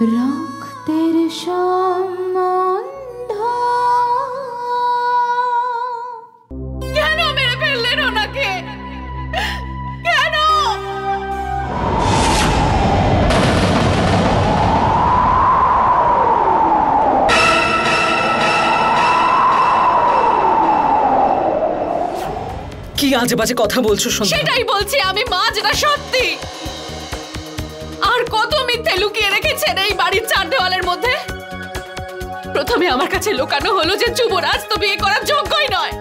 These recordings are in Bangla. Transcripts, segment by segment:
রক্তের সম্বন্ধ। কেন মেরে ফেললেন ওনাকে? কেন? কি আজে বাজে কথা বলছো সন্ধ্যা? সেটাই বলছি আমি মা, যেটা সত্যি। আর কত মিথ্যে লুকিয়ে রেখেছেন এই বাড়ির চার দেওয়ালের মধ্যে। প্রথমে আমার কাছে লুকানো হলো যে যুবরাজ তো বিয়ে করার যোগ্যই নয়,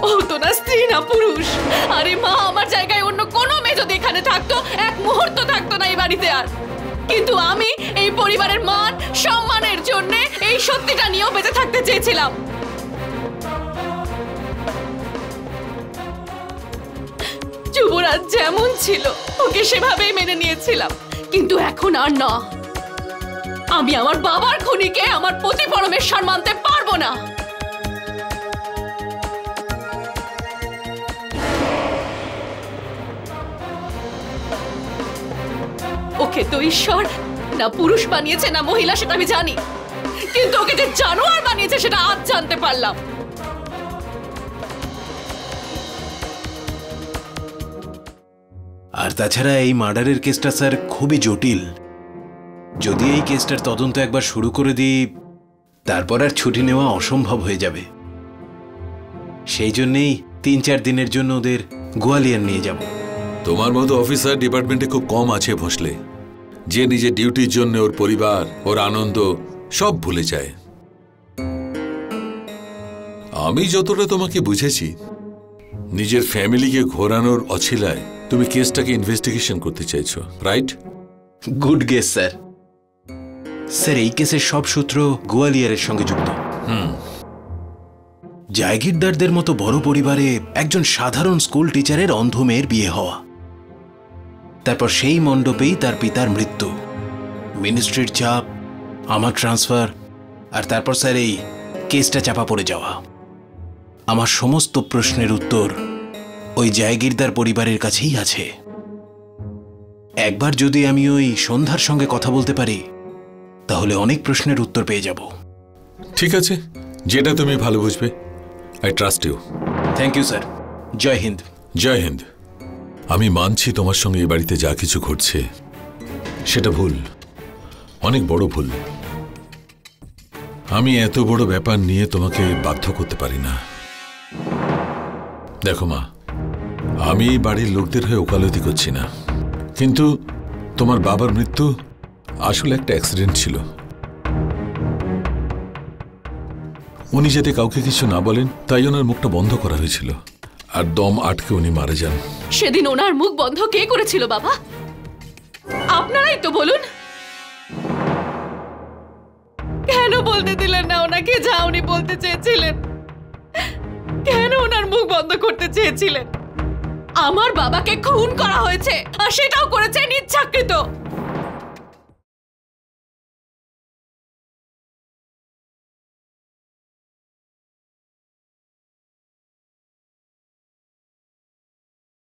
ও তো না স্ত্রী না পুরুষ। আরে মা, আমার জায়গায় অন্য কোনো মেয়ে যদি এখানে থাকতো এক মুহূর্ত থাকতো না এই বাড়িতে আর। কিন্তু আমি এই পরিবারের মান সম্মানের জন্য এই সত্যিটা নিয়েও বেঁচে থাকতে চেয়েছিলাম। যুবরাজ যেমন ছিল ওকে সেভাবেই মেনে নিয়েছিলাম, কিন্তু এখন আর না। আমি আমার বাবার খুনিকে আমার পতি পরমেশ্বর মানতে পারবো না। ওকে তো ঈশ্বর না পুরুষ বানিয়েছে না মহিলা সেটা আমি জানি, কিন্তু ওকে যে জানোয়ার বানিয়েছে সেটা আজ জানতে পারলাম। আর তাছাড়া এই মার্ডারের কেসটা স্যার খুবই জটিল। যদি এই কেসটার তদন্ত একবার শুরু করে দিই তারপর আর ছুটি নেওয়া অসম্ভব হয়ে যাবে। সেই জন্যেই ৩-৪ দিনের জন্য ওদের গোয়ালিয়র নিয়ে যাব। তোমার মতো অফিসার ডিপার্টমেন্টে খুব কম আছে ভোসলে, যে নিজের ডিউটির জন্য ওর পরিবার ওর আনন্দ সব ভুলে যায়। আমি যতটা তোমাকে বুঝেছি, নিজের ফ্যামিলিকে ঘোরানোর অছিলায় তুমি কেসটাকে ইনভেস্টিগেশন করতে চাইছো, right? Good guess sir. Sir এই কেসের সব সূত্র গোয়ালিয়রের সঙ্গে যুক্ত। জায়গিরদারদের মতো বড় পরিবারে একজন সাধারণ স্কুল টিচারের অন্ধ মেয়ের বিয়ে হওয়া, তারপর সেই মণ্ডপেই তার পিতার মৃত্যু, মিনিস্ট্রির চাপ, আমার ট্রান্সফার, আর তারপর স্যার এই কেসটা চাপা পড়ে যাওয়া। আমার সমস্ত প্রশ্নের উত্তর ওই জায়গিরদার পরিবারের কাছেই আছে। একবার যদি আমি ওই সন্ধ্যার সঙ্গে কথা বলতে পারি তাহলে অনেক প্রশ্নের উত্তর পেয়ে যাব। ঠিক আছে, যেটা তুমি ভালো বুঝবে। I trust you. Thank you sir. Jai Hind. Jai Hind. আমি মানছি তোমার সঙ্গে এই বাড়িতে যা কিছু ঘটছে সেটা ভুল, অনেক বড় ভুল। আমি এত বড় ব্যাপার নিয়ে তোমাকে বাধ্য করতে পারি না। দেখো মা, আমি এই বাড়ির লোকদের হয়ে ওকালতি করছি না, কিন্তু তোমার বাবার মৃত্যু আসলে একটা অ্যাক্সিডেন্ট ছিল। উনি যাতে কাউকে কিছু না বলেন তাই ওনার মুখটা বন্ধ করা হয়েছিল, আর দম আটকে উনি মারা যান। সেদিন ওনার মুখ বন্ধ কে করেছিল বাবা? আপনারাই তো বলুন। কেন বলতে দিলেন না ওনাকে যা উনি বলতে চেয়েছিলেন? কেন ওনার মুখ বন্ধ করতে চেয়েছিলেন? আমার বাবাকে খুন করা হয়েছে, আর সেটাও করেছেন ইচ্ছাকৃত।